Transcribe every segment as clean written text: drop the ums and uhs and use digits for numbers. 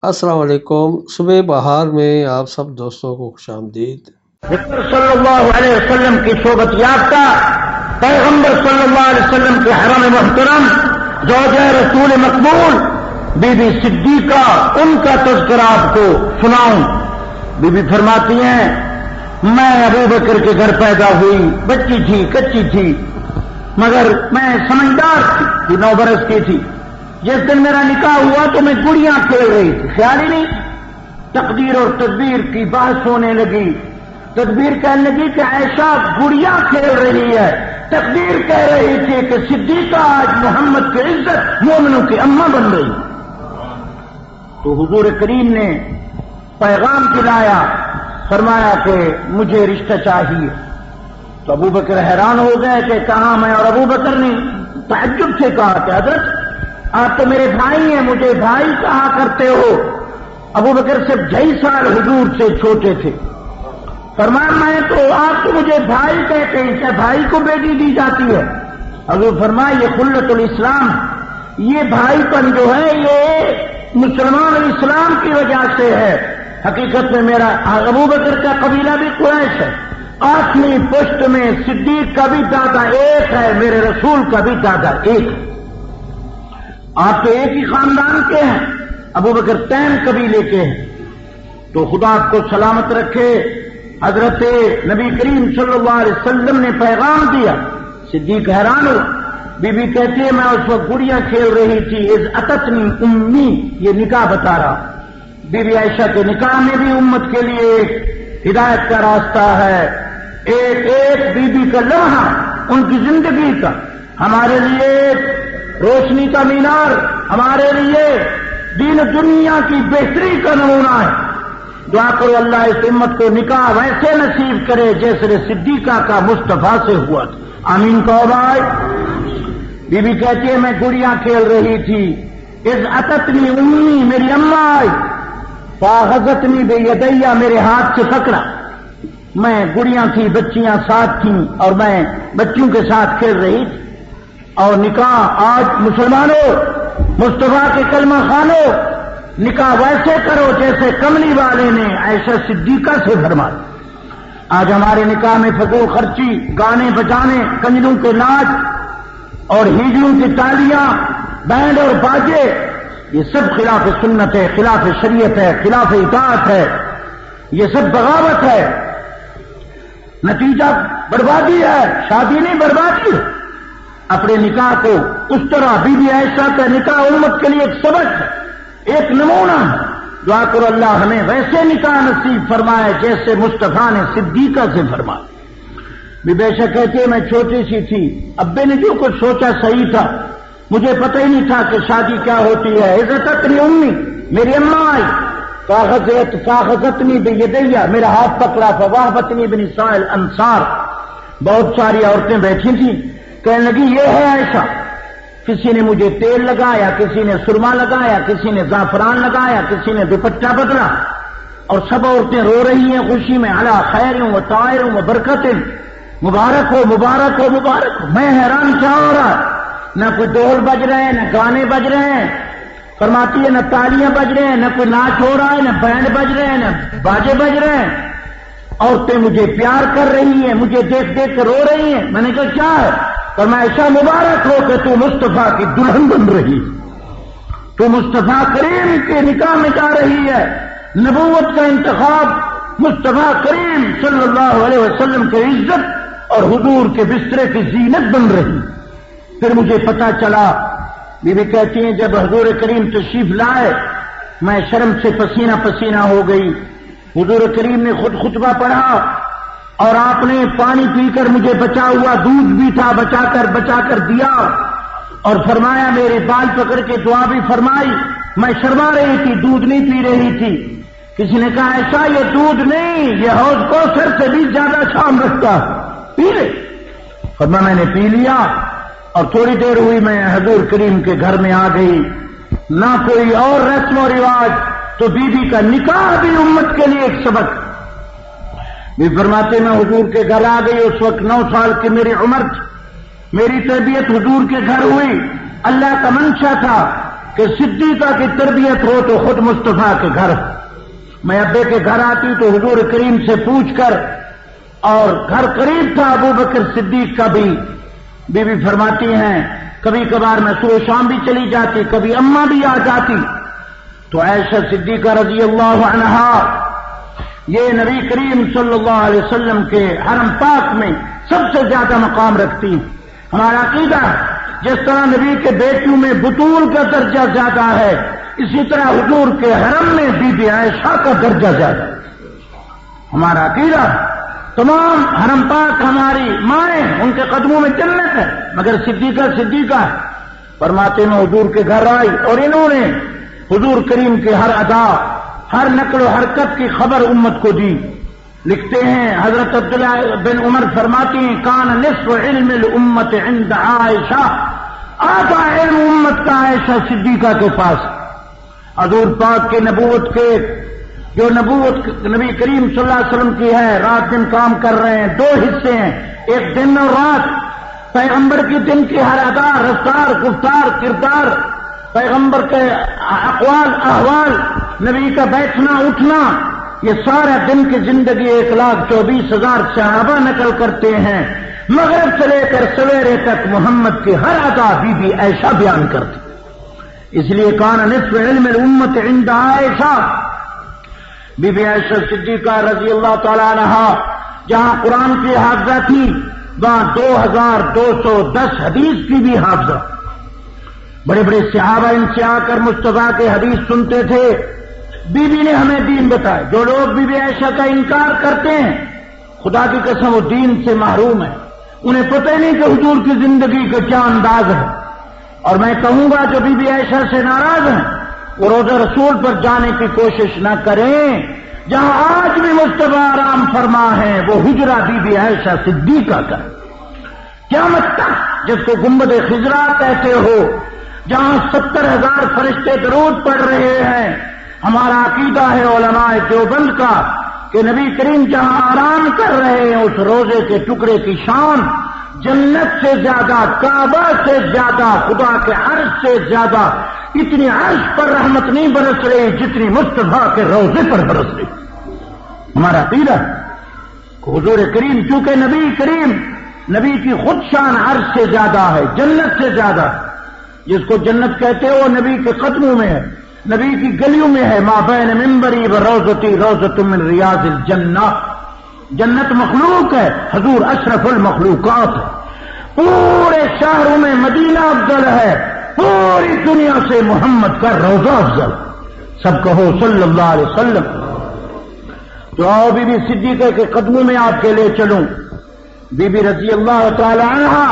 السلام علیکم۔ صبح بہار میں آپ سب دوستوں کو خوش آمدید۔ صلی اللہ علیہ وسلم کی صحبت یافتہ پیغمبر صلی اللہ علیہ وسلم کے حرم محترم زوجہ رسول مقبول بی بی صدیقہ، ان کا تذکرہ آپ کو سناؤں۔ بی بی فرماتی ہیں میں ابو بکر کے گھر پیدا ہوئی، بچی تھی، کچی تھی، مگر میں سمجھدار تھی، 9 برس کی تھی۔ جس دن میرا نکاح ہوا تو میں گڑیاں کھیل رہی تھی، خیال ہی نہیں، تقدیر اور تدبیر کی بحث ہونے لگی۔ تدبیر کہنے لگی کہ عائشہ گڑیاں کھیل رہی ہے، تقدیر کہہ رہی تھی کہ صدیقہ آج محمد کی عزت مومنوں کی اماں بن رہی۔ تو حضور کریم نے پیغام دلایا، فرمایا کہ مجھے رشتہ چاہیے۔ تو ابو بکر حیران ہو گئے کہ کہاں میں، اور ابو بکر نے تعجب سے کہا کہ حضرت آپ تو میرے بھائی ہیں، مجھے بھائی کہا کرتے ہو۔ ابو بکر صرف 2.5 سال حضور سے چھوٹے تھے۔ فرمایا میں تو آپ تو مجھے بھائی کہتے ہیں، کیا بھائی کو بیٹی دی جاتی ہے؟ حضور فرمایا یہ خلت الاسلام، یہ بھائی پن جو ہے یہ مسلمان اسلام کی وجہ سے ہے۔ حقیقت میں میرا ابو بکر کا قبیلہ بھی قریش ہے، 8ویں پشت میں صدیق کا بھی دادا ایک ہے، میرے رسول کا بھی دادا ایک ہے۔ آپ تو ایک ہی خاندان کے ہیں، ابو بکر تین قبیلے کے ہیں۔ تو خدا آپ کو سلامت رکھے، حضرت نبی کریم صلی اللہ علیہ وسلم نے پیغام دیا۔ صدیق حیران ہو، بی بی کہتی ہے میں اس وقت گڑیاں کھیل رہی تھی، اذ اتتنی امی، یہ نکاح بتا رہا۔ بی بی عائشہ کے نکاح میں بھی امت کے لیے ایک ہدایت کا راستہ ہے، ایک ایک بی بی کا لمحہ ان کی زندگی کا ہمارے لیے روشنی کا مینار، ہمارے لیے دین دنیا کی بہتری کا نمونہ ہے۔ دعا کرو اللہ اس امت کو نکاح ویسے نصیب کرے جیسے صدیقہ کا مصطفیٰ سے ہوا تھا، آمین کہو بھائی۔ بی بی کہتی ہے میں گڑیاں کھیل رہی تھی، اذ اتتنی امی، میری اماں آئی، فاخذتنی بیدیہ، میرے ہاتھ سے پکڑا۔ میں گڑیاں تھی، بچیاں ساتھ تھیں اور میں بچیوں کے ساتھ کھیل رہی تھی۔ اور نکاح آج مسلمانوں، مصطفیٰ کے کلمہ خانوں، نکاح ویسے کرو جیسے کملی والے نے عائشہ صدیقہ سے فرمایا۔ آج ہمارے نکاح میں فضول خرچی، گانے بجانے، کنجروں کے ناچ اور ہیجڑوں کی تالیاں، بینڈ اور باجے، یہ سب خلاف سنت ہے، خلاف شریعت ہے، خلاف اطاعت ہے، یہ سب بغاوت ہے، نتیجہ بربادی ہے، شادی نہیں بربادی ہے۔ اپنے نکاح کو اس طرح بی بی عائشہ کا نکاح امت کے لیے ایک سبق ہے، ایک نمونہ ہے۔ دعا کرو اللہ ہمیں ویسے نکاح نصیب فرمائے جیسے مصطفیٰ نے صدیقہ سے فرمایا۔ بی بی عائشہ کہتی ہے میں چھوٹی سی تھی، ابے نے جو کچھ سوچا صحیح تھا، مجھے پتہ ہی نہیں تھا کہ شادی کیا ہوتی ہے۔ عزتنی امی، میری اماں آئی، فاخذتنی بیدیہ، میرا ہاتھ پکڑا، فواہبتنی بنساء الانصار، بہت ساری عورتیں بیٹھی تھیں، کہنے لگی یہ ہے عائشہ۔ کسی نے مجھے تیل لگایا، کسی نے سرما لگایا، کسی نے زعفران لگایا، کسی نے دوپٹہ بدلا، اور سب عورتیں رو رہی ہیں خوشی میں، علی خیر و طائر و برکت، مبارک ہو مبارک ہو مبارک ہو۔ میں حیران کیا ہو رہا ہے، نہ کوئی ڈھول بج رہے ہیں، نہ گانے بج رہے ہیں، فرماتی ہے نہ تالیاں بج رہے ہیں، نہ کوئی ناچ ہو رہا ہے، نہ بینڈ بج رہے ہیں، نہ باجے بج رہے ہیں۔ عورتیں مجھے پیار کر رہی ہیں، مجھے دیکھ دیکھ کر رو رہی ہیں۔ میں نے کہا کیا ہے؟ اور میں ایسا مبارک ہو کہ تو مصطفیٰ کی دلہن بن رہی، تو مصطفیٰ کریم کے نکاح میں جا رہی ہے، نبوت کا انتخاب مصطفیٰ کریم صلی اللہ علیہ وسلم کی عزت اور حضور کے بسترے کی زینت بن رہی۔ پھر مجھے پتا چلا، بی بی کہتی ہیں جب حضور کریم تشریف لائے میں شرم سے پسینہ پسینہ ہو گئی۔ حضور کریم نے خود خطبہ پڑھا اور آپ نے پانی پی کر مجھے بچا ہوا دودھ بھی تھا بچا کر دیا، اور فرمایا میرے بال پکڑ کے دعا بھی فرمائی۔ میں شرما رہی تھی، دودھ نہیں پی رہی تھی۔ کسی نے کہا ایسا یہ دودھ نہیں، یہ حوض کوثر سے بھی زیادہ شام رکھتا، پی لے۔ فرمایا میں نے پی لیا، اور تھوڑی دیر ہوئی میں حضور کریم کے گھر میں آ گئی۔ نہ کوئی اور رسم و رواج، تو بی بی کا نکاح بھی امت کے لیے ایک سبق۔ بھی فرماتے میں حضور کے گھر آ گئی، اس وقت 9 سال کی میری عمر تھی، میری تربیت حضور کے گھر ہوئی، اللہ کا منشا تھا کہ صدیقہ کی تربیت ہو تو خود مصطفیٰ کے گھر. میں ابے کے گھر آتی تو حضور کریم سے پوچھ کر، اور گھر قریب تھا ابو بکر صدیق کا بھی. بی بی فرماتی ہیں کبھی کبھار میں صبح شام بھی چلی جاتی، کبھی اماں بھی آ جاتی. تو عائشہ صدیقہ رضی اللہ عنہا یہ نبی کریم صلی اللہ علیہ وسلم کے حرم پاک میں سب سے زیادہ مقام رکھتی. ہمارا عقیدہ جس طرح نبی کے بیٹیوں میں بطول کا درجہ زیادہ ہے، اسی طرح حضور کے حرم میں بی بی عائشہ کا درجہ زیادہ ہے. ہمارا عقیدہ تمام حرم پاک ہماری مائیں، ان کے قدموں میں جنت ہے، مگر صدیقہ فرماتے میں حضور کے گھر آئی اور انہوں نے حضور کریم کے ہر ادا، ہر نقل و حرکت کی خبر امت کو دی. لکھتے ہیں حضرت عبداللہ بن عمر فرماتی ہیں کان نصف علم الامت عند عائشہ، آدھا علم امت کا عائشہ صدیقہ کے پاس. حضور پاک کے نبوت کے جو نبوت نبی کریم صلی اللہ علیہ وسلم کی ہے، رات دن کام کر رہے ہیں، دو حصے ہیں، ایک دن اور رات. پیغمبر کی دن کی ہر ادا، رفتار، گفتار، کردار، پیغمبر کے اقوال احوال، نبی کا بیٹھنا اٹھنا، یہ سارا دن کی زندگی 1,24,000 صحابہ نقل کرتے ہیں. مغرب سے لے کر سویرے تک محمد کی ہر ادا بی بی عائشہ بیان کرتی. اس لیے کان نصف علم الامت عند عائشہ. بی بی عائشہ صدیقہ رضی اللہ تعالی عنہا جہاں قرآن کی حافظہ تھی، وہاں 2210 حدیث کی بھی حافظہ. بڑے بڑے صحابہ ان سے آ کر مصطفیٰ کے حدیث سنتے تھے. بی بی نے ہمیں دین بتایا. جو لوگ بی بی عائشہ کا انکار کرتے ہیں، خدا کی قسم وہ دین سے محروم ہے. انہیں پتہ نہیں کہ حضور کی زندگی کا کیا انداز ہے. اور میں کہوں گا جو بی بی عائشہ سے ناراض ہیں وہ روضہ رسول پر جانے کی کوشش نہ کریں. جہاں آج بھی مصطفیٰ آرام فرما ہے وہ حجرہ بی بی عائشہ صدیقہ کا. قیامت تک جس کو گنبد خضرا کہتے ہو، جہاں 70,000 فرشتے درود پڑھ رہے ہیں. ہمارا عقیدہ ہے علماء دیوبند کا کہ نبی کریم جہاں آرام کر رہے ہیں اس روزے کے ٹکڑے کی شان جنت سے زیادہ، کعبہ سے زیادہ، خدا کے عرش سے زیادہ اتنی عرش پر رحمت نہیں برس رہی جتنی مصطفیٰ کے روزے پر برس رہی. ہمارا عقیدہ حضور کریم چونکہ نبی کریم، نبی کی خود شان عرش سے زیادہ ہے، جنت سے زیادہ. جس کو جنت کہتے ہو نبی کے قدموں میں ہے، نبی کی گلیوں میں ہے. ما بین منبری و روضتی روضۃ من ریاض الجنہ. جنت مخلوق ہے، حضور اشرف المخلوقات ہے. پورے شہروں میں مدینہ افضل ہے، پوری دنیا سے محمد کا روضہ افضل. سب کہو صلی اللہ علیہ وسلم. تو آؤ بی بی صدیقہ کے قدموں میں آپ کے لے چلوں. بی بی رضی اللہ تعالی عنہا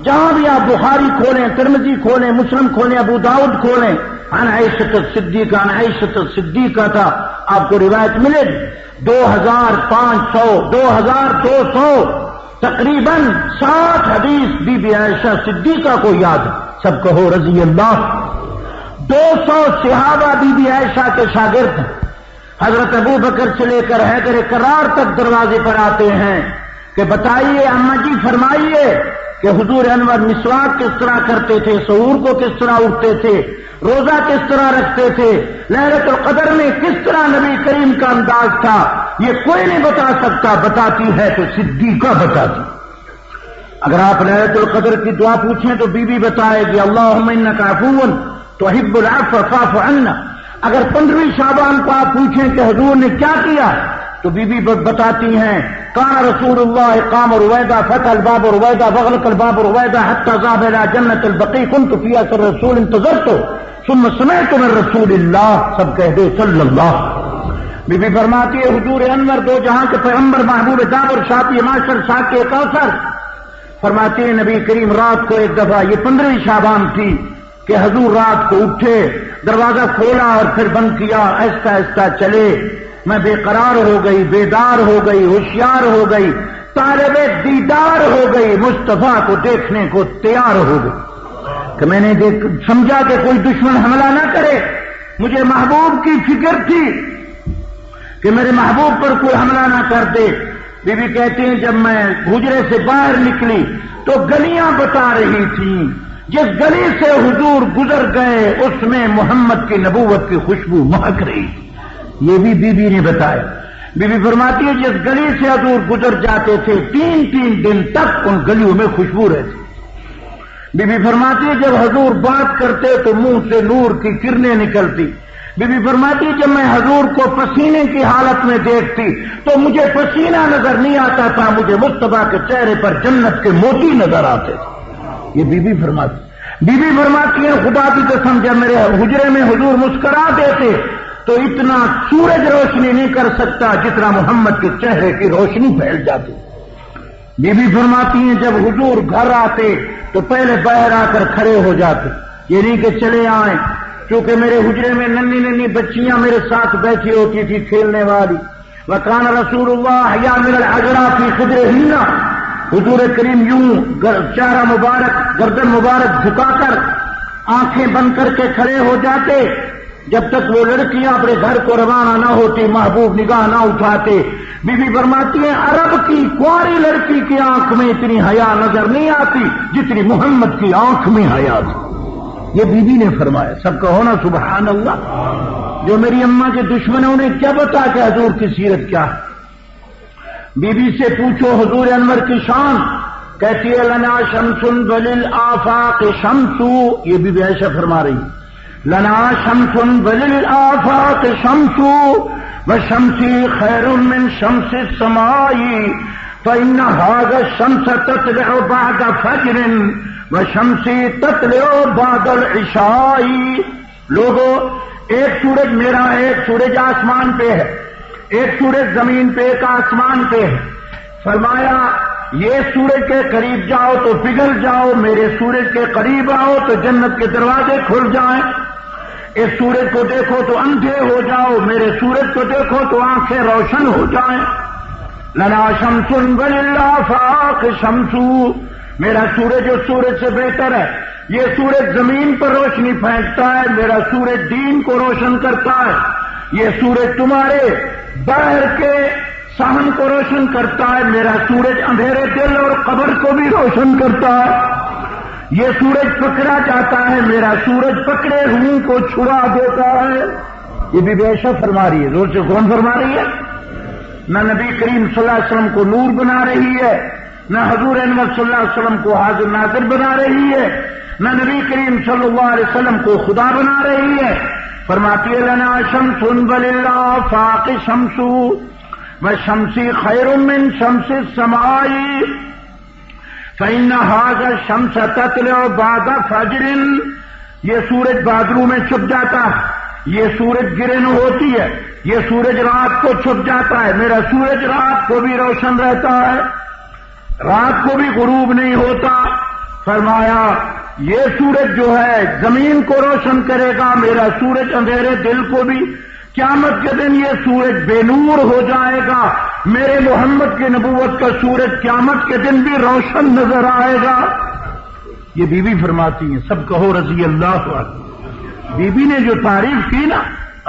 جہاں بھی آپ بخاری کھولیں، ترمذی کھولیں، مسلم کھولیں، ابو داؤد کھولیں، عن عائشہ الصدیقہ، عن عائشہ الصدیقہ تھا آپ کو روایت ملے. 2200 تقریباً 60 حدیث بی بی عائشہ صدیقہ کو یاد ہے. سب کہو رضی اللہ. 200 صحابہ بی بی عائشہ کے شاگرد ہیں. حضرت ابو بکر سے لے کر حیدر کرار تک دروازے پر آتے ہیں کہ بتائیے اماں جی، فرمائیے کہ حضور انور مسواک کس طرح کرتے تھے، سحور کو کس طرح اٹھتے تھے، روزہ کس طرح رکھتے تھے، لیلۃ القدر میں کس طرح نبی کریم کا انداز تھا. یہ کوئی نہیں بتا سکتا، بتاتی ہے تو صدیقہ بتاتی. اگر آپ لیلۃ القدر کی دعا پوچھیں تو بی بی بتائے گی اللہم انک عفو تحب العفو فاعف عنا. اگر 15ویں شعبان کو آپ پوچھیں کہ حضور نے کیا کیا تو بی بی بتاتی ہیں کان رسول اللہ قام رویدہ فتح الباب رویدہ وغلق الباب رویدہ حتی ذهب الى جنت البقیع كنت فی اثر رسول انتظرت ثم سمعت من رسول اللہ. سب کہہ دے صلی اللہ. بی بی فرماتی ہے حضور انور دو جہاں کے پیغمبر محبوب دابر شافی معاشر ساقی کوثر. فرماتی ہے نبی کریم رات کو ایک دفعہ، یہ 15ویں شعبان تھی، کہ حضور رات کو اٹھے، دروازہ کھولا اور پھر بند کیا، آہستہ آہستہ چلے. میں بے قرار ہو گئی، بیدار ہو گئی، ہوشیار ہو گئی، طالب دیدار ہو گئی، مصطفیٰ کو دیکھنے کو تیار ہو گئی. کہ میں نے سمجھا کہ کوئی دشمن حملہ نہ کرے. مجھے محبوب کی فکر تھی کہ میرے محبوب پر کوئی حملہ نہ کر دے. بی بی کہتے ہیں جب میں حجرے سے باہر نکلی تو گلیاں بتا رہی تھیں جس گلی سے حضور گزر گئے اس میں محمد کی نبوت کی خوشبو مہک رہی تھی۔ یہ بھی بی بی نے بتایا۔ بی بی فرماتی ہے جس گلی سے حضور گزر جاتے تھے 3 دن تک ان گلیوں میں خوشبو رہتی۔ بی بی فرماتی ہے جب حضور بات کرتے تو منہ سے نور کی کرنیں نکلتی۔ بی بی فرماتی جب میں حضور کو پسینے کی حالت میں دیکھتی تو مجھے پسینہ نظر نہیں آتا تھا، مجھے مصطفیٰ کے چہرے پر جنت کے موتی نظر آتے تھے۔ یہ بی بی فرماتی ہیں خدا کی قسم جب میرے حجرے میں حضور مسکرا دیتے تو اتنا سورج روشنی نہیں کر سکتا جتنا محمد کے چہرے کی روشنی پھیل جاتی۔ بی بی فرماتی ہیں جب حضور گھر آتے تو پہلے باہر آ کر کھڑے ہو جاتے، یہ نہیں کہ چلے آئیں، کیونکہ میرے حجرے میں ننھی بچیاں میرے ساتھ بیٹھی ہوتی تھی کھیلنے والی۔ وکان رسول اللہ یعمل العجرا فی خدرہن، حضور کریم یوں چہرہ مبارک گردن مبارک جھکا کر آنکھیں بند کر کے کھڑے ہو جاتے جب تک وہ لڑکیاں اپنے گھر کو روانہ نہ ہوتی، محبوب نگاہ نہ اٹھاتے۔ بی بی فرماتی ہیں عرب کی کنواری لڑکی کی آنکھ میں اتنی حیا نظر نہیں آتی جتنی محمد کی آنکھ میں حیا تھی۔ یہ بی بی نے فرمایا، سب کہو نا سبحان اللہ۔ جو میری اماں کے دشمنوں نے کیا بتا کہ حضور کی سیرت کیا ہے؟ بی بی سے پوچھو حضور انور کی شان، کہتی ہے لنا شمس وللآفاق شمس، یہ بی بی عائشہ فرما رہی، لنا شمس وللآفاق شمس وشمسی خیر من شمس السماء فإن هذا الشمس تطلع بعد فجر وشمسی تطلع بعد العشاء۔ لوگو ایک سورج میرا، ایک سورج آسمان پہ ہے، ایک سورج زمین پہ، ایک آسمان پہ ہے۔ فرمایا یہ سورج کے قریب جاؤ تو پگھل جاؤ، میرے سورج کے قریب آؤ تو جنت کے دروازے کھل جائیں۔ اس سورج کو دیکھو تو اندھے ہو جاؤ، میرے سورج کو دیکھو تو آنکھیں روشن ہو جائیں۔ لنا شمس وللآفاق شمس، میرا سورج اس سورج سے بہتر ہے۔ یہ سورج زمین پر روشنی پھینکتا ہے، میرا سورج دین کو روشن کرتا ہے۔ یہ سورج تمہارے باہر کے صحن کو روشن کرتا ہے، میرا سورج اندھیرے دل اور قبر کو بھی روشن کرتا ہے۔ یہ سورج پکڑا جاتا ہے، میرا سورج پکڑے ہوئے کو چھڑا دیتا ہے۔ یہ بھی بے شک فرما رہی ہے، زور سے کون فرما رہی ہے؟ نہ نبی کریم صلی اللہ علیہ وسلم کو نور بنا رہی ہے، نہ حضور انور صلی اللہ علیہ وسلم کو حاضر ناظر بنا رہی ہے، نہ نبی کریم صلی اللہ علیہ وسلم کو خدا بنا رہی ہے۔ فرماتی ہے لنا شمس وللآفاق شمس وشمسی خیر من شمس السماء فإن هذا الشمس تطلع بعد فجر۔ یہ سورج بادلوں میں چھپ جاتا ہے، یہ سورج گرہن ہوتی ہے، یہ سورج رات کو چھپ جاتا ہے، میرا سورج رات کو بھی روشن رہتا ہے، رات کو بھی غروب نہیں ہوتا۔ فرمایا یہ سورج جو ہے زمین کو روشن کرے گا، میرا سورج اندھیرے دل کو بھی۔ قیامت کے دن یہ سورج بے نور ہو جائے گا، میرے محمد کی نبوت کا سورج قیامت کے دن بھی روشن نظر آئے گا۔ یہ بی بی فرماتی ہیں، سب کہو رضی اللہ عنہ۔ بی بی نے جو تعریف کی نا،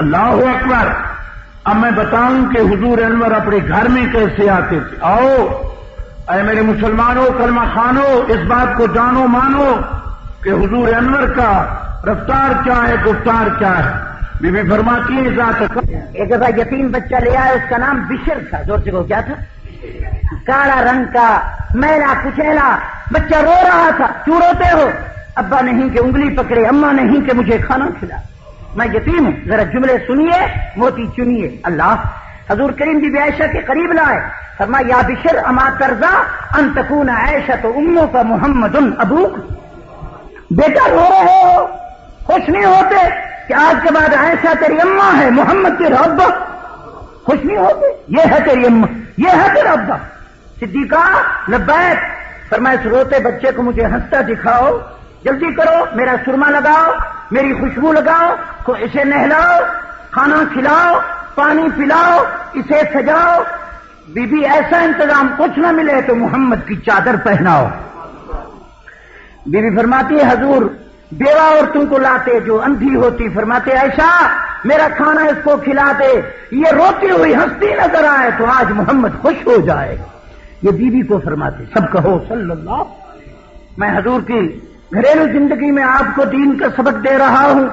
اللہ اکبر۔ اب میں بتاؤں کہ حضور انور اپنے گھر میں کیسے آتے تھے۔ آؤ اے میرے مسلمانوں، کلمہ خانوں، اس بات کو جانو مانو کہ حضور انور کا رفتار کیا ہے، گفتار کیا ہے۔ بی بی فرماتی ہے ذات ایک دفعہ یتیم بچہ لے آیا، اس کا نام بشر تھا، زور سے کیا تھا؟ کالا رنگ کا، میلا کچیلا، بچہ رو رہا تھا۔ کیوں روتے ہو؟ ابا نہیں کہ انگلی پکڑے، اماں نہیں کہ مجھے کھانا کھلا، میں یتیم ہوں، ذرا جملے سنیے، موتی چنیے۔ اللہ حضور کریم بی بی عائشہ کے قریب لائے، فرمایا یا بشر اما ترضا ان تکون عائشہ امک محمد ابوک۔ بیٹا رو رہے ہو، خوش نہیں ہوتے کہ آج کے بعد عائشہ تیری اماں ہے، محمد تیرا ابا؟ خوش نہیں ہوتے؟ یہ ہے تیری اماں، یہ ہے تیرا ابا۔ صدیقہ لبیک۔ فرمایا اس روتے بچے کو مجھے ہنستا دکھاؤ، جلدی کرو، میرا سرما لگاؤ، میری خوشبو لگاؤ، اسے نہلاؤ، کھانا کھلاؤ، پانی پلاؤ، اسے سجاؤ۔ بی بی ایسا انتظام کچھ نہ ملے تو محمد کی چادر پہناؤ۔ بی بی فرماتی ہے حضور بیوہ عورتوں کو لاتے جو اندھی ہوتی، فرماتے عائشہ میرا کھانا اس کو کھلا دے، یہ روتی ہوئی ہنستی نظر آئے تو آج محمد خوش ہو جائے۔ یہ بی بی کو فرماتے، سب کہو صلی اللہ۔ میں حضور کی گھریلو زندگی میں آپ کو دین کا سبق دے رہا ہوں.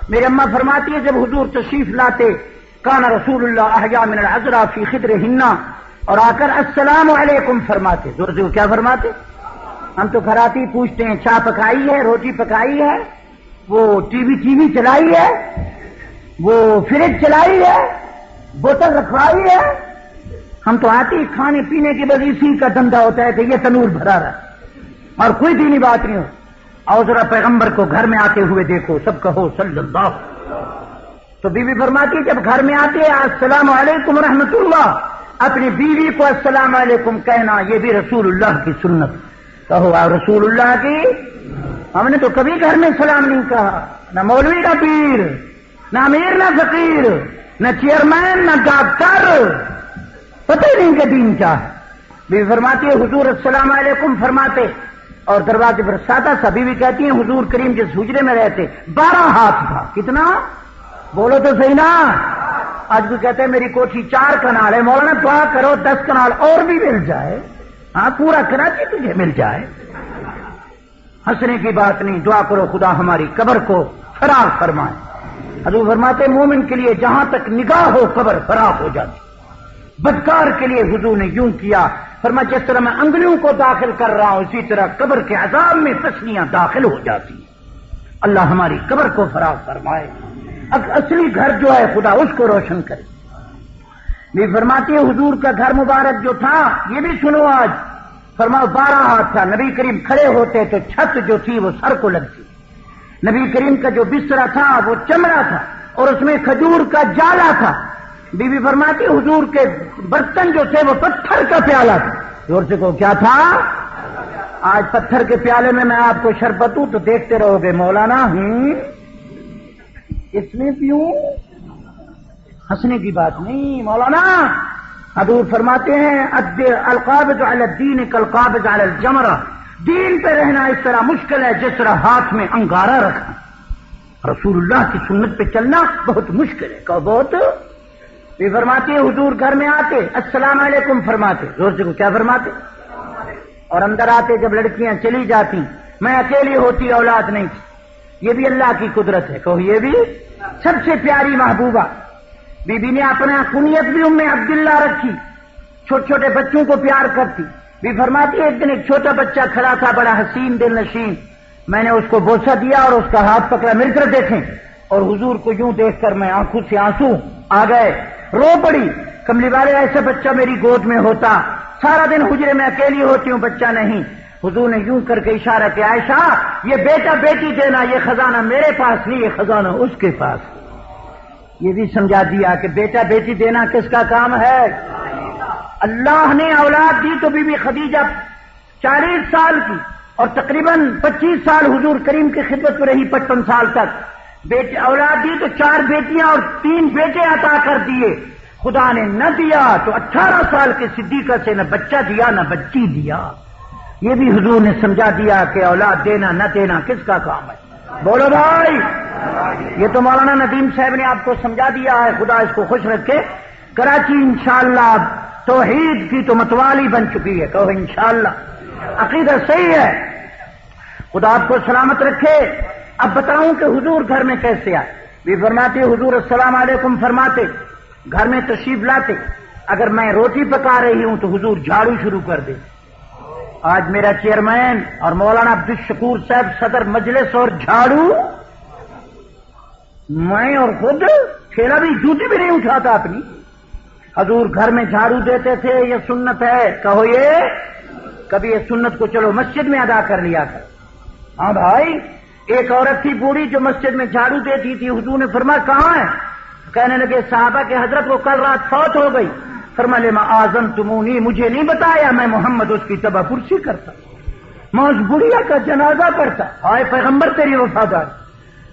میری اماں فرماتی ہے جب حضور تشریف لاتے کان رسول اللہ احیا من العذراء فی خدرہن، اور آ کر السلام علیکم فرماتے. زور سے کیا فرماتے؟ ہم تو گھر آتے ہی پوچھتے ہیں چائے پکائی ہے، روٹی پکائی ہے، وہ ٹی وی چلائی ہے، وہ فریج چلائی ہے، بوتل رکھوائی ہے. ہم تو آتے ہی کھانے پینے کے بعد اسی کا دھندا ہوتا ہے کہ یہ تنور بھرا رہا اور کوئی دینی بات نہیں ہو. اور ذرا پیغمبر کو گھر میں آتے ہوئے دیکھو، سب کہو صلی اللہ. تو بیوی فرماتی جب گھر میں آتے السلام علیکم رحمت اللہ، اپنی بیوی کو السلام علیکم کہنا یہ بھی رسول اللہ کی سنت. کہو رسول اللہ کی. ہم نے تو کبھی گھر میں سلام نہیں کہا، نہ مولوی کا پیر، نہ امیر نہ فقیر، نہ چیئرمین نہ ڈاکٹر، پتہ ہی نہیں کہ دین کیا ہے. بیوی فرماتی ہے حضور السلام علیکم فرماتے اور دروازے پر سادہ سا. بیوی کہتی ہیں حضور کریم جس حجرے میں رہتے 12 ہاتھ تھا. کتنا؟ بولو تو صحیح نا. آج بھی کہتے ہیں میری کوٹھی 4 کنال ہے. مولانا دعا کرو 10 کنال اور بھی مل جائے. ہاں پورا کراچی تجھے مل جائے. ہنسنے کی بات نہیں، دعا کرو خدا ہماری قبر کو فراغ فرمائے. حضور فرماتے مومن کے لیے جہاں تک نگاہ ہو قبر فراغ ہو جاتی. بدکار کے لیے حضور نے یوں کیا، فرمایا جس طرح میں انگلیوں کو داخل کر رہا ہوں اسی طرح قبر کے عذاب میں پسلیاں داخل ہو جاتی ہیں. اللہ ہماری قبر کو فراغ فرمائے. اصلی گھر جو ہے خدا اس کو روشن کرے. یہ فرماتی ہے حضور کا گھر مبارک جو تھا یہ بھی سنو آج. فرماؤ 12 ہاتھ تھا. نبی کریم کھڑے ہوتے تو چھت جو تھی وہ سر کو لگتی. نبی کریم کا جو بستر تھا وہ چمڑا تھا اور اس میں کھجور کا جالا تھا. بی بی فرماتی حضور کے برتن جو تھے وہ پتھر کا پیالہ تھا. زور سے کو کیا تھا؟ آج پتھر کے پیالے میں آپ کو شربت دوں تو دیکھتے رہو گے مولانا اس میں پیوں. ہنسنے کی بات نہیں مولانا. حضور فرماتے ہیں القابض علی الدین کالقابض علی الجمرہ. دین پہ رہنا اس طرح مشکل ہے جس طرح ہاتھ میں انگارہ رکھنا. رسول اللہ کی سنت پہ چلنا بہت مشکل ہے. کہ بہت بھی فرماتی ہے حضور گھر میں آتے السلام علیکم فرماتے. زور سے کو کیا فرماتے؟ اور اندر آتے جب لڑکیاں چلی جاتی میں اکیلی ہوتی اولاد نہیں تھی. یہ بھی اللہ کی قدرت ہے. کہو یہ بھی سب سے پیاری محبوبہ. بی بی نے اپنا کنیت بھی ام عبداللہ رکھی. چھوٹے چھوٹے بچوں کو پیار کرتی. بی فرماتی ہے ایک دن ایک چھوٹا بچہ کھڑا تھا بڑا حسین دل نشین. میں نے اس کو بوسہ دیا اور اس کا ہاتھ پکڑا. مل کر دیکھیں. اور حضور کو یوں دیکھ کر میں آنکھوں سے آنسو آ گئے. رو پڑی. کملی والے ایسا بچہ میری گود میں ہوتا. سارا دن حجرے میں اکیلی ہوتی ہوں بچہ نہیں. حضور نے یوں کر کے اشارہ کیا عائشہ یہ بیٹا بیٹی دینا یہ خزانہ میرے پاس نہیں، یہ خزانہ اس کے پاس. یہ بھی سمجھا دیا کہ بیٹا بیٹی دینا کس کا کام ہے؟ اللہ نے اولاد دی تو بی بی خدیجہ 40 سال کی اور تقریباً 25 سال حضور کریم کی خدمت میں رہی. 55 سال تک اولاد دی تو 4 بیٹیاں اور 3 بیٹے عطا کر دیے. خدا نے نہ دیا تو 18 سال کے صدیقہ سے نہ بچہ دیا نہ بچی دیا. یہ بھی حضور نے سمجھا دیا کہ اولاد دینا نہ دینا کس کا کام ہے. بولو بھائی. یہ تو مولانا ندیم صاحب نے آپ کو سمجھا دیا ہے. خدا اس کو خوش رکھے. کراچی انشاءاللہ توحید کی تو متوالی بن چکی ہے. کہو انشاءاللہ. عقیدہ صحیح ہے. خدا آپ کو سلامت رکھے. اب بتاؤں کہ حضور گھر میں کیسے آئے. بھی فرماتے حضور السلام علیکم فرماتے گھر میں تشریف لاتے. اگر میں روٹی پکا رہی ہوں تو حضور جھاڑو شروع کر دے. آج میرا چیئرمین اور مولانا عبدالشکور صاحب صدر مجلس اور جھاڑو میں اور خود کھیلا بھی جوتی بھی نہیں اٹھاتا اپنی. حضور گھر میں جھاڑو دیتے تھے. یہ سنت ہے. کہو یہ کبھی یہ سنت کو چلو مسجد میں ادا کر لیا کر. ہاں بھائی. ایک عورت تھی بوڑھی جو مسجد میں جھاڑو دیتی تھی. حضور نے فرمایا کہاں ہے؟ کہنے لگے صحابہ کے حضرت وہ کل رات فوت ہو گئی. فرمایا لما آذنتمونی مجھے نہیں بتایا میں محمد اس کی تباہ پرسی کرتا میں اس بڑھیا کا جنازہ پڑھتا. آئے پیغمبر تیری وفادار.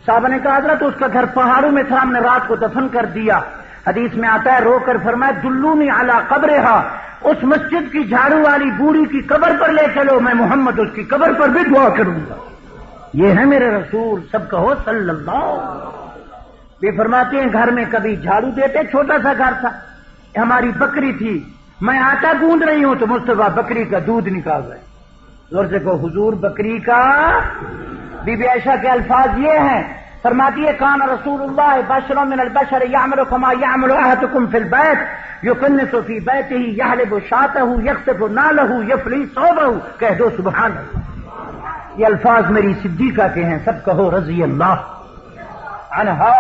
صحابہ نے کہا حضرت اس کا گھر پہاڑوں میں تھا ہم نے رات کو دفن کر دیا. حدیث میں آتا ہے رو کر فرمایا دلونی علی قبرہا اس مسجد کی جھاڑو والی بوڑھی کی قبر پر لے چلو میں محمد اس کی قبر پر بھی دعا کروں گا. یہ ہے میرے رسول. سب کہو صلی اللہ. یہ فرماتے ہیں گھر میں کبھی جھاڑو دیتے. چھوٹا سا گھر تھا. ہماری بکری تھی. میں آٹا گوندھ رہی ہوں تو مصطفیٰ بکری کا دودھ نکال رہے. زور سے کو حضور بکری کا بی بی عائشہ کے الفاظ یہ ہیں، فرماتی ہے کان رسول اللہ بشر من البشر یعمل کما یعمل احدکم فی البیت یکنس فی بیتہ یحلب شاتہ یخطف نالہ یفلی ثوبہ، کہہ دو سبحان اللہ۔ یہ الفاظ میری صدیقہ کے ہیں، سب کہو رضی اللہ عنہا۔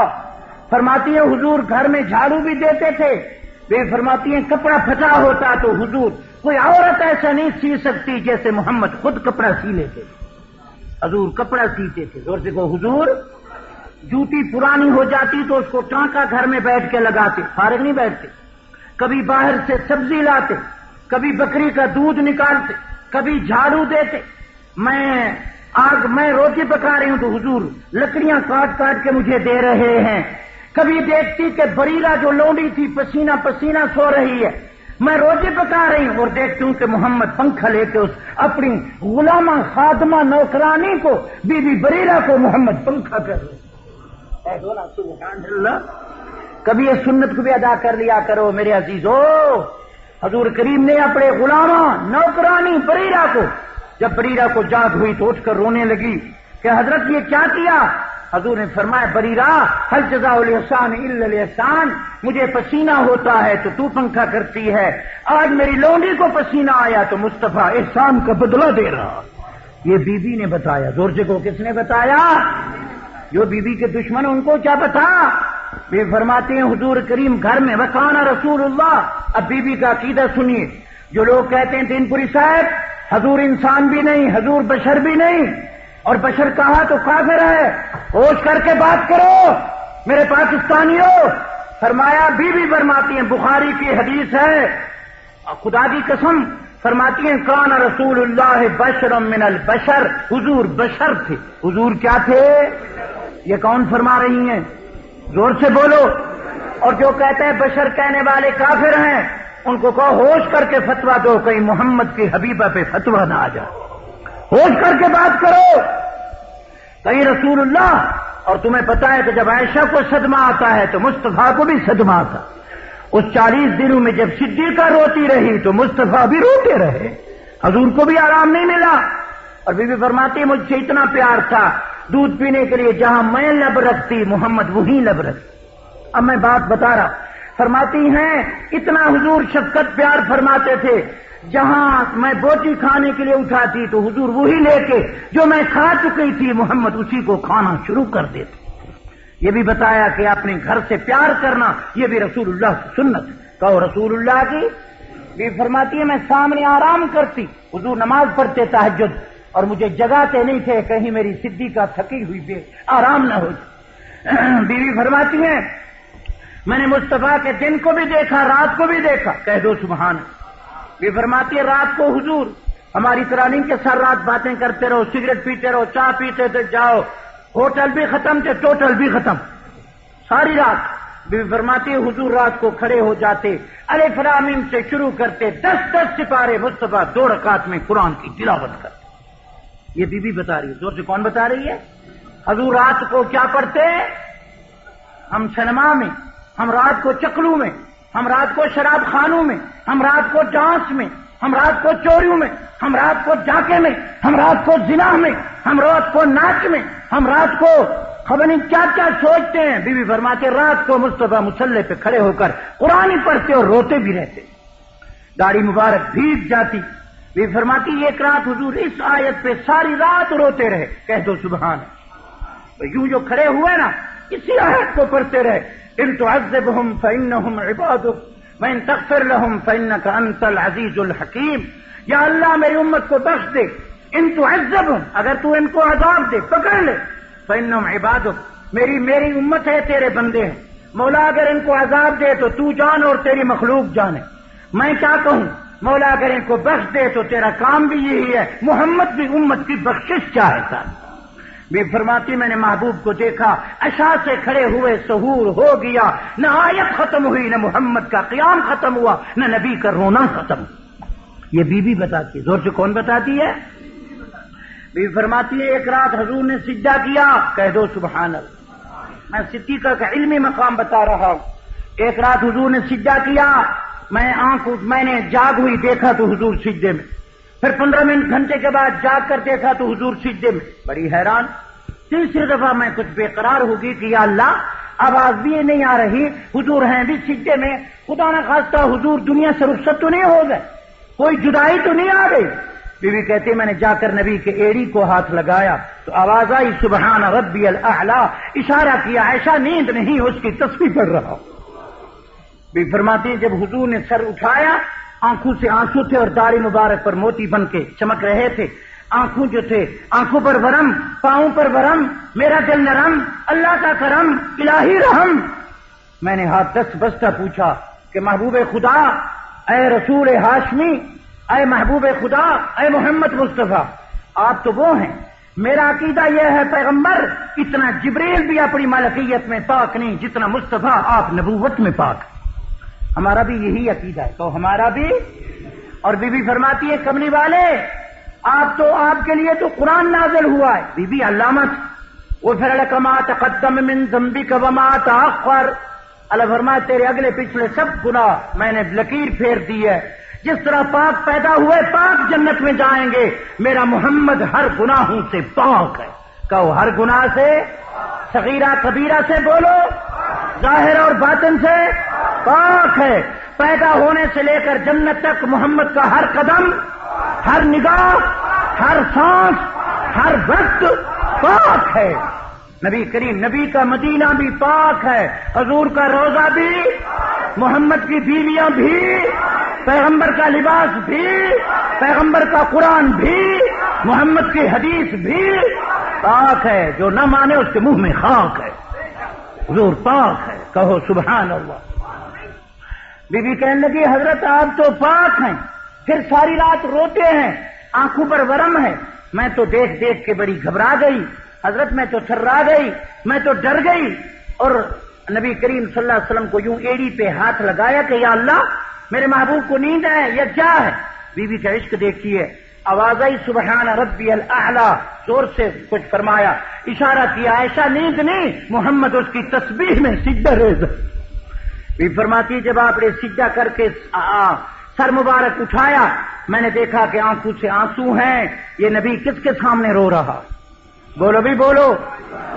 فرماتی ہیں حضور گھر میں جھاڑو بھی دیتے تھے، وہ فرماتی ہیں کپڑا پھٹا ہوتا تو حضور کوئی عورت ایسا نہیں سی سکتی جیسے محمد خود کپڑا سی لیتے تھے، حضور کپڑا سیتے تھے۔ زور سے کو حضور جوتی پرانی ہو جاتی تو اس کو ٹانکا گھر میں بیٹھ کے لگاتے، فارغ نہیں بیٹھتے، کبھی باہر سے سبزی لاتے، کبھی بکری کا دودھ نکالتے، کبھی جھاڑو دیتے۔ میں روٹی پکا رہی ہوں تو حضور لکڑیاں کاٹ کاٹ کے مجھے دے رہے ہیں۔ کبھی دیکھتی کہ بریرہ جو لونڈی تھی پسینہ پسینہ سو رہی ہے، میں روٹی پکا رہی ہوں اور دیکھتی ہوں کہ محمد پنکھا لے کے اس اپنی غلامہ خادمہ نوکرانی کو بی بی بریرہ کو محمد پنکھا کر رہے۔ سبحان اللہ۔ کبھی یہ سنت کو بھی ادا کر لیا کرو میرے عزیزو۔ حضور کریم نے اپنے غلامہ نوکرانی بریرہ کو، جب بریرہ کو جاگ ہوئی تو اٹھ کر رونے لگی کہ حضرت یہ کیا کیا؟ حضور نے فرمایا بریرہ ہل جزاء الاحسان الا الاحسان، مجھے پسینہ ہوتا ہے تو پنکھا کرتی ہے، آج میری لونڈی کو پسینہ آیا تو مصطفیٰ احسان کا بدلہ دے رہا۔ یہ بی بی نے بتایا۔ زور سے کو کس نے بتایا؟ جو بی بی کے دشمن ان کو کیا بتا؟ یہ فرماتے ہیں حضور کریم گھر میں وکانا رسول اللہ۔ اب بی بی کا عقیدہ سنیے۔ جو لوگ کہتے ہیں دین پوری صاحب حضور انسان بھی نہیں، حضور بشر بھی نہیں، اور بشر کہا تو کافر ہے، ہوش کر کے بات کرو میرے پاکستانیوں۔ فرمایا بی بی فرماتی ہیں، بخاری کی حدیث ہے، خدا کی قسم فرماتی ہیں کان رسول اللہ بشر من البشر، حضور بشر تھے۔ حضور کیا تھے؟ یہ کون فرما رہی ہیں؟ زور سے بولو۔ اور جو کہتے ہیں بشر کہنے والے کافر ہیں، ان کو کہو ہوش کر کے فتویٰ دو، کہیں محمد کی حبیبہ پہ فتویٰ نہ آ جائے، ہوش کر کے بات کرو، کہیں رسول اللہ۔ اور تمہیں پتا ہے کہ جب عائشہ کو صدمہ آتا ہے تو مصطفیٰ کو بھی صدمہ آتا۔ اس 40 دنوں میں جب صدیقہ روتی رہی تو مصطفیٰ بھی روتے رہے، حضور کو بھی آرام نہیں ملا۔ اور بی بی فرماتی ہے مجھ سے اتنا پیار تھا، دودھ پینے کے لیے جہاں میں لب رکھتی محمد وہیں لب رکھتی۔ اب میں بات بتا رہا، فرماتی ہیں اتنا حضور شفقت پیار فرماتے تھے، جہاں میں بوٹی کھانے کے لیے اٹھاتی تو حضور وہی لے کے جو میں کھا چکی تھی محمد اسی کو کھانا شروع کر دیتے۔ یہ بھی بتایا کہ اپنے گھر سے پیار کرنا یہ بھی رسول اللہ کی سنت۔ کہو رسول اللہ کی۔ بھی فرماتی ہے میں سامنے آرام کرتی، حضور نماز پڑھتے تہجد اور مجھے جگاتے نہیں تھے کہیں میری صدیقہ تھکی ہوئی بھی آرام نہ ہو جائے۔ بیوی فرماتی ہیں میں نے مصطفیٰ کے دن کو بھی دیکھا رات کو بھی دیکھا، کہہ دو سبحان۔ یہ فرماتی ہے رات کو حضور ہماری طرح نہیں کہ سر رات باتیں کرتے رہو، سگریٹ پیتے رہو، چائے پیتے تھے، جاؤ ہوٹل بھی ختم تھے، ٹوٹل بھی ختم، ساری رات۔ بی بی فرماتی ہے حضور رات کو کھڑے ہو جاتے، الف لام میم سے شروع کرتے، 10 سپارے مصطفیٰ 2 رکعت میں قرآن کی تلاوت کرتے۔ یہ بی بی بتا رہی ہے، زور سے کون بتا رہی ہے؟ حضور رات کو کیا پڑھتے؟ ہم سنما میں، ہم رات کو چکلوں میں، ہم رات کو شراب خانوں میں، ہم رات کو ڈانس میں، ہم رات کو چوریوں میں، ہم رات کو ڈاکے میں، ہم رات کو زنا میں، ہم رات کو ناچ میں، ہم رات کو خبر نہیں کیا کیا سوچتے ہیں۔ بی بی فرماتے رات کو مصطفیٰ مصلی پہ کھڑے ہو کر قرآن ہی پڑھتے اور روتے بھی رہتے، داڑھی مبارک بھیگ جاتی۔ بی بی فرماتی ایک رات حضور اس آیت پہ ساری رات روتے رہے، کہہ دو سبحان۔ یوں جو کھڑے ہوئے نا اسی آیت کو پڑھتے رہے، ان تعذبهم فانهم عبادك وان تغفر لهم فانك انت العزیز الحکیم۔ یا اللہ میری امت کو بخش دے، ان تعذبهم اگر تو ان کو عذاب دے پکڑ لے، فانهم عبادك میری امت ہے، تیرے بندے ہیں، مولا اگر ان کو عذاب دے تو تو جان اور تیری مخلوق جانے، میں کیا کہوں؟ مولا اگر ان کو بخش دے تو تیرا کام بھی یہی ہے، محمد بھی امت کی بخشش چاہتا۔ بھی فرماتی میں نے محبوب کو دیکھا عشاء سے کھڑے ہوئے، سحور ہو گیا، نہ آیت ختم ہوئی، نہ محمد کا قیام ختم ہوا، نہ نبی کا رونا ختم ہوا۔ یہ بی بی بتاتی ہے، زور سے کون بتاتی ہے؟ بی بی فرماتی ہے ایک رات حضور نے سجدہ کیا، کہہ دو سبحان اللہ۔ میں صدیقہ کا علمی مقام بتا رہا ہوں۔ ایک رات حضور نے سجدہ کیا، میں نے جاگ ہوئی دیکھا تو حضور سجدے میں، پھر 15 منٹ گھنٹے کے بعد جاگ کر دیکھا تو حضور سجدے میں، بڑی حیران۔ تیسری دفعہ میں کچھ بے قرار ہوگی کہ یا اللہ آواز بھی نہیں آ رہی، حضور ہیں بھی سجدے میں، خدا نہ خواستہ حضور دنیا سے رخصت تو نہیں ہو گئے، کوئی جدائی تو نہیں آ گئی؟ بی بی کہتی میں نے جا کر نبی کے ایڑی کو ہاتھ لگایا تو آواز آئی سبحان ربی الاعلی، اشارہ کیا عائشہ نیند نہیں اس کی تسبیح پڑھ رہا ہوں۔ بی فرماتی ہیں جب حضور نے سر اٹھایا آنکھوں سے آنسو تھے اور داڑھی مبارک پر موتی بن کے چمک رہے تھے، آنکھوں جو تھے آنکھوں پر ورم، پاؤں پر ورم، میرا دل نرم، اللہ کا کرم، الہی رحم۔ میں نے ہاتھ دست بستہ پوچھا کہ محبوب خدا، اے رسول ہاشمی، اے محبوب خدا، اے محمد مصطفیٰ، آپ تو وہ ہیں، میرا عقیدہ یہ ہے پیغمبر اتنا جبریل بھی اپنی ملکیت میں پاک نہیں جتنا مصطفیٰ آپ نبوت میں پاک۔ ہمارا بھی یہی عقیدہ ہے تو ہمارا بھی۔ اور بی بی فرماتی ہے کملی والے آپ کے لیے تو قرآن نازل ہوا ہے۔ بی بی علامہ غفر لک ما تقدم من ذنبک وما تأخر، اللہ فرمایا تیرے اگلے پچھلے سب گناہ میں نے لکیر پھیر دی ہے، جس طرح پاک پیدا ہوئے پاک جنت میں جائیں گے، میرا محمد ہر گناہوں سے پاک ہے۔ کہو ہر گناہ سے، صغیرہ کبیرہ سے، بولو ظاہر اور باطن سے پاک ہے۔ پیدا ہونے سے لے کر جنت تک محمد کا ہر قدم، ہر نگاہ، ہر سانس، ہر وقت پاک ہے۔ نبی کریم، نبی کا مدینہ بھی پاک ہے، حضور کا روضہ بھی، محمد کی بیویاں بھی، پیغمبر کا لباس بھی، پیغمبر کا قرآن بھی، محمد کی حدیث بھی پاک ہے۔ جو نہ مانے اس کے منہ میں خاک ہے۔ حضور پاک ہے، کہو سبحان اللہ۔ بی بی کہنے لگی حضرت آپ تو پاک ہیں، پھر ساری رات روتے ہیں، آنکھوں پر ورم ہے۔ میں تو دیکھ دیکھ کے بڑی گھبرا گئی حضرت، میں تو تھرا گئی، میں تو ڈر گئی، اور نبی کریم صلی اللہ علیہ وسلم کو یوں ایڑی پہ ہاتھ لگایا کہ یا اللہ میرے محبوب کو نیند ہے یا کیا ہے؟ بی بی کا عشق دیکھیے، آواز آئی سبحان ربی الاعلی، زور سے کچھ فرمایا، اشارہ کیا عائشہ نیند نہیں، محمد اس کی تسبیح میں سجدہ ریز۔ بی فرماتی جب آپ نے سجدہ کر کے سر مبارک اٹھایا میں نے دیکھا کہ آنکھوں سے آنسو ہیں۔ یہ نبی کس کے سامنے رو رہا؟ بولو بھی بولو،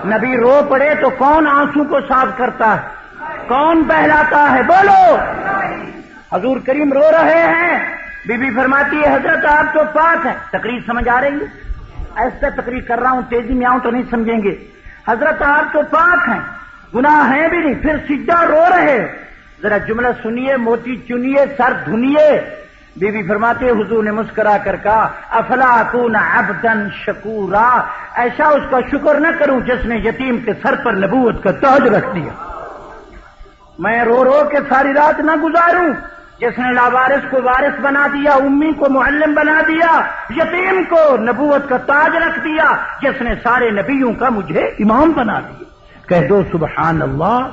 نبی رو پڑے تو کون آنسو کو صاف کرتا ہے؟ کون بہلاتا ہے؟ بولو۔ حضور کریم رو رہے ہیں، بی بی فرماتی ہے حضرت آپ تو پاک ہیں۔ تقریر سمجھ آ رہی ہے؟ ایسا تقریر کر رہا ہوں، تیزی میں آؤں تو نہیں سمجھیں گے۔ حضرت آپ تو پاک ہیں، گناہ ہیں بھی نہیں، پھر سجدہ رو رہے۔ ذرا جملہ سنیے، موتی چنیے، سر دھنیے۔ بی بی فرماتے حضور نے مسکرا کر کہا افلا اکون عبدا شکورا، ایسا اس کا شکر نہ کروں جس نے یتیم کے سر پر نبوت کا تاج رکھ دیا۔ میں رو رو کے ساری رات نہ گزاروں جس نے لاوارث کو وارث بنا دیا، امی کو معلم بنا دیا، یتیم کو نبوت کا تاج رکھ دیا، جس نے سارے نبیوں کا مجھے امام بنا دیا۔ کہہ دو سبحان اللہ۔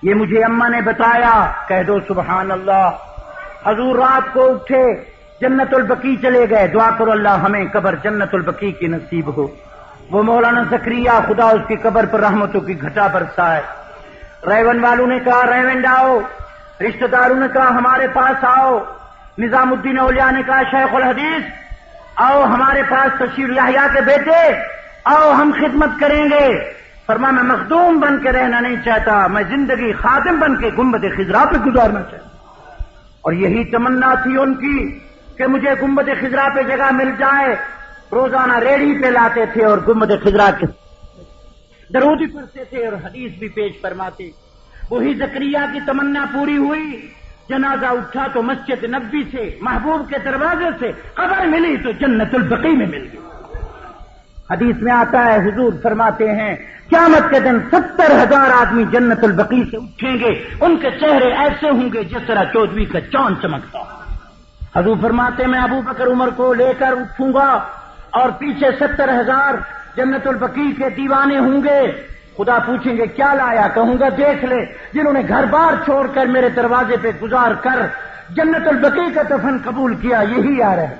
یہ مجھے اماں نے بتایا، کہہ دو سبحان اللہ۔ حضور رات کو اٹھے، جنت البقیع چلے گئے، دعا کرو اللہ ہمیں قبر جنت البقیع کی نصیب ہو۔ وہ مولانا زکریا، خدا اس کی قبر پر رحمتوں کی گھٹا برسائے۔ ریون والوں نے کہا ریونڈ آؤ، رشتہ داروں نے کہا ہمارے پاس آؤ، نظام الدین اولیاء نے کہا شیخ الحدیث آؤ ہمارے پاس تشریف، یحییٰ کے بیٹے آؤ ہم خدمت کریں گے۔ فرمایا میں مخدوم بن کے رہنا نہیں چاہتا، میں زندگی خادم بن کے گنبد خضرا پہ گزارنا چاہتا۔ اور یہی تمنا تھی ان کی کہ مجھے گنبد خضرا پہ جگہ مل جائے۔ روزانہ ریڑھی پہ لاتے تھے اور گنبد خضرا کے درود پڑھتے تھے اور حدیث بھی پیش فرماتے۔ وہی زکریا کی تمنا پوری ہوئی، جنازہ اٹھا تو مسجد نبوی سے، محبوب کے دروازے سے خبر ملی تو جنت البقیع میں مل گئی۔ حدیث میں آتا ہے حضور فرماتے ہیں قیامت کے دن 70,000 آدمی جنت البقیع سے اٹھیں گے، ان کے چہرے ایسے ہوں گے جس طرح 14ویں کا چاند چمکتا۔ حضور فرماتے میں ابو بکر عمر کو لے کر اٹھوں گا اور پیچھے 70,000 جنت البقیع کے دیوانے ہوں گے۔ خدا پوچھیں گے کیا لایا؟ کہوں گا دیکھ لے، جنہوں نے گھر بار چھوڑ کر میرے دروازے پہ گزار کر جنت البقیع کا دفن قبول کیا، یہی آ رہے۔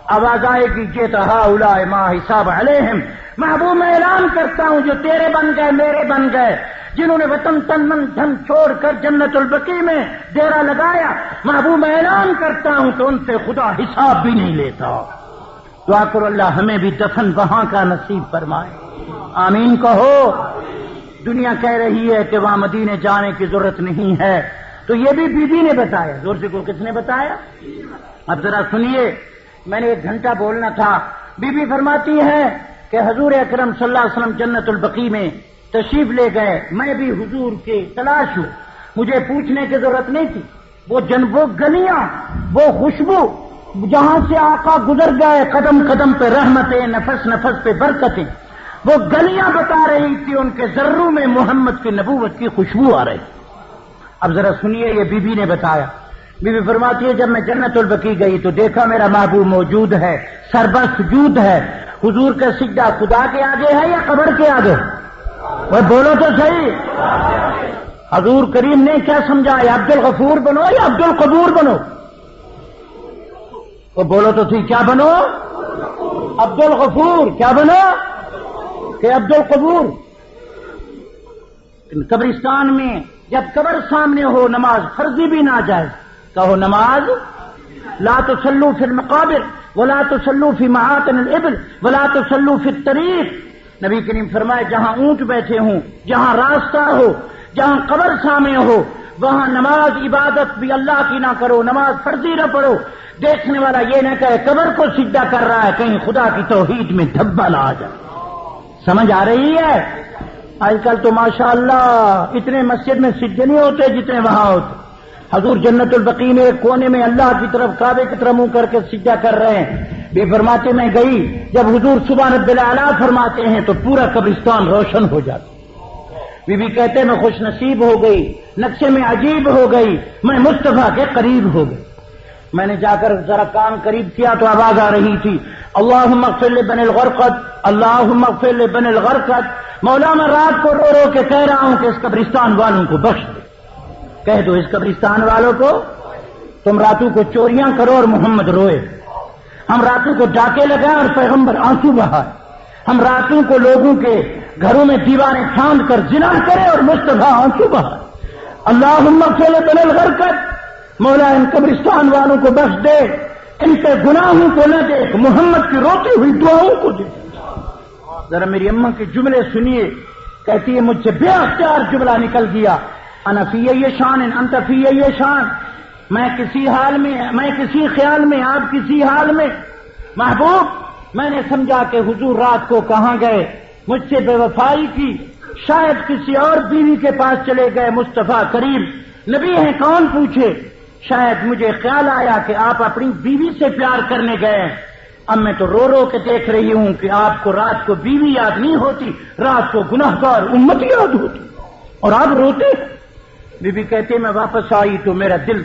آواز آئے گی جیتا ہؤلاء ما حساب علیہم محبوب میں اعلان کرتا ہوں جو تیرے بن گئے میرے بن گئے، جنہوں نے وطن تن من دھن چھوڑ کر جنت البقیع میں ڈیرا لگایا، محبوب میں اعلان کرتا ہوں کہ ان سے خدا حساب بھی نہیں لیتا۔ دعا کرو اللہ ہمیں بھی دفن وہاں کا نصیب فرمائے، آمین کہو۔ دنیا کہہ رہی ہے کہ وہاں مدینے جانے کی ضرورت نہیں ہے، تو یہ بھی بی بی نے بتایا، زور سے کو کس نے بتایا؟ اب ذرا سنیے، میں نے 1 گھنٹہ بولنا تھا۔ بی بی فرماتی ہے کہ حضور اکرم صلی اللہ علیہ وسلم جنت البقیع میں تشریف لے گئے، میں بھی حضور کی تلاش ہوں، مجھے پوچھنے کی ضرورت نہیں تھی، وہ گلیاں، وہ خوشبو جہاں سے آقا گزر گئے، قدم قدم پہ رحمتیں، نفس نفس پہ برکتیں، وہ گلیاں بتا رہی تھی ان کے ذروں میں محمد کی نبوت کی خوشبو آ رہی۔ اب ذرا سنیے، یہ بی بی نے بتایا۔ بی بی فرماتی ہے جب میں جنت البقیع گئی تو دیکھا میرا محبوب موجود ہے، سربا سجود ہے۔ حضور کا سجدہ خدا کے آگے ہے یا قبر کے آگے؟ وہ بولو تو صحیح۔ حضور کریم نے کیا سمجھایا؟ عبد الغفور بنو یا عبد القبور بنو؟ وہ بولو تو صحیح، کیا بنو؟ عبد الغفور۔ کیا بنو کہ عبد القبور؟ قبرستان میں جب قبر سامنے ہو نماز فرضی بھی ناجائز، کہو نماز لا تصلوا فی المقابر ولا تصلوا فی معاطن الابل ولا تصلوا فی الطریق۔ نبی کریم فرمائے جہاں اونٹ بیٹھے ہوں، جہاں راستہ ہو، جہاں قبر سامنے ہو، وہاں نماز عبادت بھی اللہ کی نہ کرو، نماز فرضی نہ پڑھو۔ دیکھنے والا یہ نہ کہے قبر کو سجدہ کر رہا ہے، کہیں خدا کی توحید میں دھبا نہ آ جائے۔ سمجھ آ رہی ہے؟ آج کل تو ماشاءاللہ اتنے مسجد میں سجدے نہیں ہوتے جتنے وہاں ہوتے۔ حضور جنت البقیع میں ایک کونے میں اللہ کی طرف کعبے کی طرف منہ کر کے سجدہ کر رہے ہیں۔ بے فرماتے میں گئی، جب حضور سبحان رب الاعلیٰ فرماتے ہیں تو پورا قبرستان روشن ہو جاتا۔ بی بی کہتے میں خوش نصیب ہو گئی، نقشے میں عجیب ہو گئی، میں مصطفیٰ کے قریب ہو گئی۔ میں نے جا کر ذرا کان قریب کیا تو آواز آ رہی تھی اللہم اغفر لبن الغرقد، اللہم اغفر لبن الغرقد۔ مولا میں رات کو رو رو کے کہہ رہا ہوں کہ اس قبرستان والوں کو بخش دے۔ کہہ دو اس قبرستان والوں کو تم راتوں کو چوریاں کرو اور محمد روئے، ہم راتوں کو ڈاکے لگائیں اور پیغمبر آنسو بہائے، ہم راتوں کو لوگوں کے گھروں میں دیواریں پھاند کر زنا کرے اور مصطفیٰ آنسو بہائے۔ اللہم اغفر لبن الغرقد، مولا ان قبرستان والوں کو بخش دے، ان کے گناہوں کو نہ دیکھ، محمد کی روتی ہوئی دعاؤں کو دیکھ۔ ذرا میری اماں کے جملے سنیے، کہتی ہے مجھ سے بے اختیار جملہ نکل گیا، انا فی یہ شان انت فی یہ شان، میں کسی حال میں، میں کسی خیال میں، آپ کسی حال میں۔ محبوب میں نے سمجھا کہ حضور رات کو کہاں گئے، مجھ سے بے وفائی کی، شاید کسی اور بیوی کے پاس چلے گئے، مصطفیٰ کریم نبی ہیں کون پوچھے، شاید مجھے خیال آیا کہ آپ اپنی بیوی سے پیار کرنے گئے ہیں۔ اب میں تو رو رو کے دیکھ رہی ہوں کہ آپ کو رات کو بیوی یاد نہیں ہوتی، رات کو گناہگار امت یاد ہوتی اور آپ روتے۔ بی بی کہتے میں واپس آئی تو میرا دل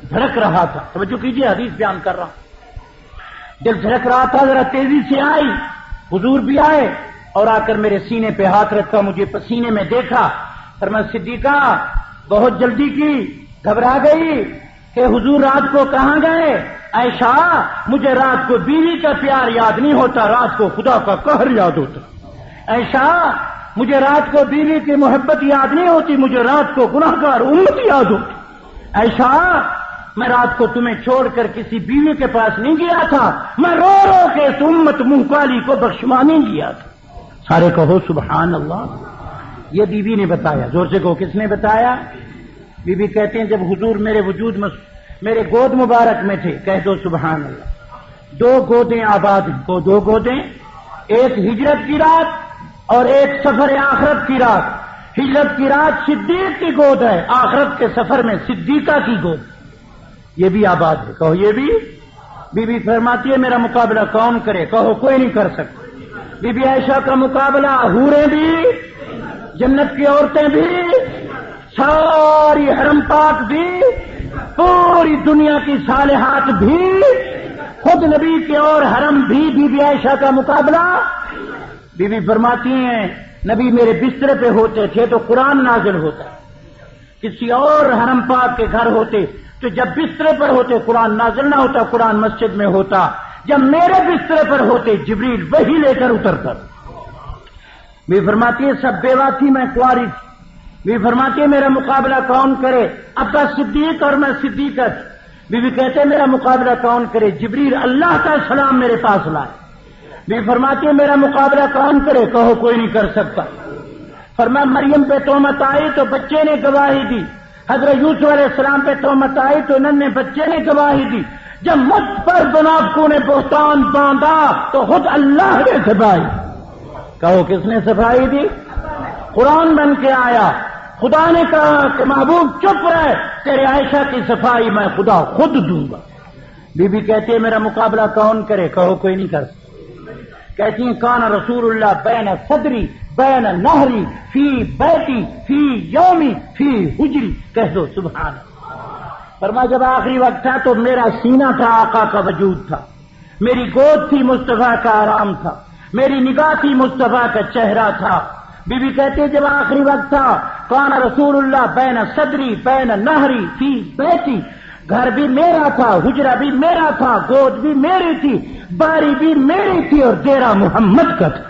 دھڑک رہا تھا، توجہ کیجیے حدیث بیان کر رہا ہوں، دل دھڑک رہا تھا، ذرا تیزی سے آئی، حضور بھی آئے اور آ کر میرے سینے پہ ہاتھ رکھا، مجھے پسینے میں دیکھا، فرمایا صدیقہ بہت جلدی کی، گھبرا گئی کہ حضور رات کو کہاں گئے؟ عائشہ مجھے رات کو بیوی کا پیار یاد نہیں ہوتا، رات کو خدا کا قہر یاد ہوتا۔ عائشہ مجھے رات کو بیوی کی محبت یاد نہیں ہوتی، مجھے رات کو گناہگار امت یاد ہوتی۔ عائشہ میں رات کو تمہیں چھوڑ کر کسی بیوی کے پاس نہیں گیا تھا، میں رو رو کے اس امت منہ کالی کو بخشوانے گیا تھا۔ سارے کہو سبحان اللہ۔ یہ بیوی نے بتایا، زور سے کہو کس نے بتایا؟ بی بی کہتے ہیں جب حضور میرے وجود میں میرے گود مبارک میں تھے، کہہ دو سبحان اللہ۔ 2 گودیں آباد ہیں، کو 2 گودیں، ایک ہجرت کی رات اور ایک سفر آخرت کی رات۔ ہجرت کی رات صدیق کی گود ہے، آخرت کے سفر میں صدیقہ کی گود، یہ بھی آباد ہے، کہو یہ بھی۔ بی بی فرماتی ہے میرا مقابلہ کون کرے؟ کہو کوئی نہیں کر سکتا۔ بی بی عائشہ کا مقابلہ حوریں بھی، جنت کی عورتیں بھی، ساری حرم پاک بھی، پوری دنیا کی صالحات بھی، خود نبی کے اور حرم بھی بی بی عائشہ کا مقابلہ۔ بی بی فرماتی ہیں نبی میرے بستر پہ ہوتے تھے تو قرآن نازل ہوتا، کسی اور حرم پاک کے گھر ہوتے تو جب بستر پر ہوتے قرآن نازل نہ ہوتا، قرآن مسجد میں ہوتا، جب میرے بستر پر ہوتے جبریل وہی لے کر اترتا۔ بھی فرماتی ہے سب بیوہ تھی، میں کنواری تھی۔ بھی فرماتی ہے میرا مقابلہ کون کرے؟ ابا صدیق اور میں صدیقہ تھی۔ بھی کہتے میرا مقابلہ کون کرے؟ جبریل اللہ کا سلام میرے پاس لائے۔ بھی فرماتی ہے میرا مقابلہ کون کرے؟ کہو کوئی نہیں کر سکتا۔ فرمایا مریم پہ تہمت آئی تو بچے نے گواہی دی، حضرت یوسف علیہ السلام پہ تہمت آئی تو ننھے بچے نے گواہی دی، جب مجھ پر منافقوں نے بہتان باندھا تو خود اللہ نے صفائی۔ کہو کس نے صفائی دی؟ قرآن بن کے آیا، خدا نے کہا کہ محبوب چپ رہے، تیرے عائشہ کی صفائی میں خدا خود دوں گا۔ بی بی کہتی ہے میرا مقابلہ کون کرے؟ کہو کوئی نہیں کر سکتا۔ کہتی ہیں کان رسول اللہ بین صدری بین نہری فی بیتی فی یومی فی حجری، کہہ دو سبحان اللہ۔ فرمایا جب آخری وقت تھا تو میرا سینہ تھا، آقا کا وجود تھا، میری گود تھی، مصطفیٰ کا آرام تھا، میری نگاہ تھی، مصطفیٰ کا چہرہ تھا۔ بی بی کہتے ہیں جب آخری وقت تھا کان رسول اللہ بین صدری بین نہری فی بیتی، گھر بھی میرا تھا، حجرہ بھی میرا تھا، گود بھی میری تھی، باری بھی میری تھی اور ڈیرا محمد کا تھا۔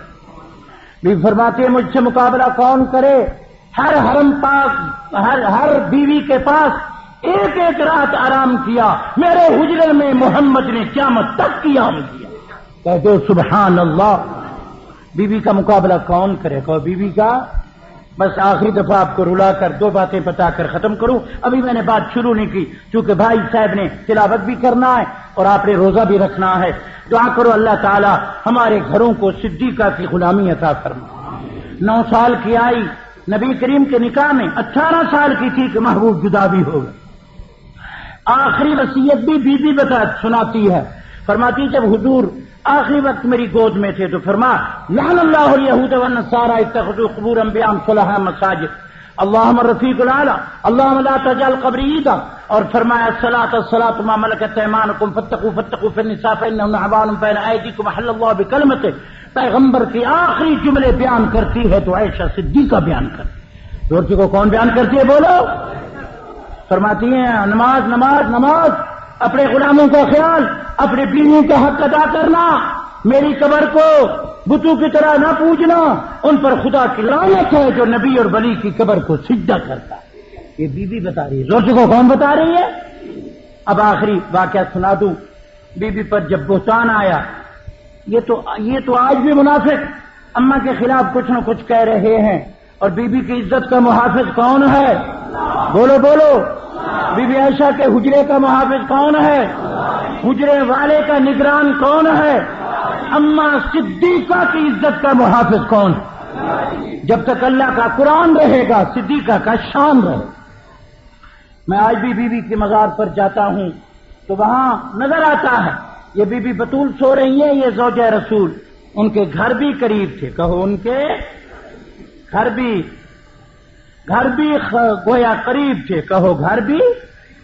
بھی فرماتے ہیں مجھ سے مقابلہ کون کرے؟ ہر حرم پاک ہر بیوی کے پاس ایک ایک رات آرام کیا، میرے حجرے میں محمد نے قیامت تک قیام کیا۔ کہہ دو سبحان اللہ۔ بیوی کا مقابلہ کون کرے؟ کہو بیوی کا۔ بس آخری دفعہ آپ کو رلا کر دو باتیں بتا کر ختم کروں، ابھی میں نے بات شروع نہیں کی چونکہ بھائی صاحب نے تلاوت بھی کرنا ہے اور آپ نے روزہ بھی رکھنا ہے۔ دعا کرو اللہ تعالی ہمارے گھروں کو صدیقہ کی غلامی عطا فرما۔ 9 سال کی آئی نبی کریم کے نکاح میں، 18 سال کی تھی کہ محبوب جدا بھی ہو گئے۔ آخری وصیت بھی بی بی بتا سناتی ہے، فرماتی جب حضور آخری وقت میری گود میں تھے تو فرمایا لعن اللہ الیہود والنصارى اتخذوا قبور انبیاء صلحاء مساجد، اللہم الرفیق الاعلی، اللہم لا تجعل قبری عیدا، اور فرمایا الصلاۃ ما ملکت ایمانکم فاتقوا فی النساء فانہن عوان بین ایدیکم حل اللہ بکلمتہ۔ پیغمبر کے آخری جملے بیان کرتی ہے تو عائشہ صدیقہ بیان کرتی۔ زور کو کون بیان کرتی ہے بولو؟ فرماتی ہیں نماز نماز نماز، اپنے غلاموں کا خیال، اپنے بیویوں کا حق ادا کرنا، میری قبر کو بتوں کی طرح نہ پوجنا، ان پر خدا کی لعنت ہے جو نبی اور ولی کی قبر کو سجدہ کرتا ہے۔ یہ بی بی بتا رہی ہے، زور کو کون بتا رہی ہے؟ اب آخری واقعہ سنا دوں۔ بی بی پر جب بہتان آیا، یہ تو آج بھی منافق اماں کے خلاف کچھ نہ کچھ کہہ رہے ہیں، اور بی بی کی عزت کا محافظ کون ہے؟ بولو بولو۔ بی بی عائشہ کے حجرے کا محافظ کون ہے؟ حجرے والے کا نگران کون ہے؟ اماں صدیقہ کی عزت کا محافظ کون؟ جب تک اللہ کا قرآن رہے گا صدیقہ کا شان رہے۔ میں آج بھی بی بی کے مزار پر جاتا ہوں تو وہاں نظر آتا ہے یہ بی بی بطول سو رہی ہے، یہ زوجہ رسول، ان کے گھر بھی قریب تھے، کہو ان کے گھر بھی گویا قریب تھے، کہو گھر بھی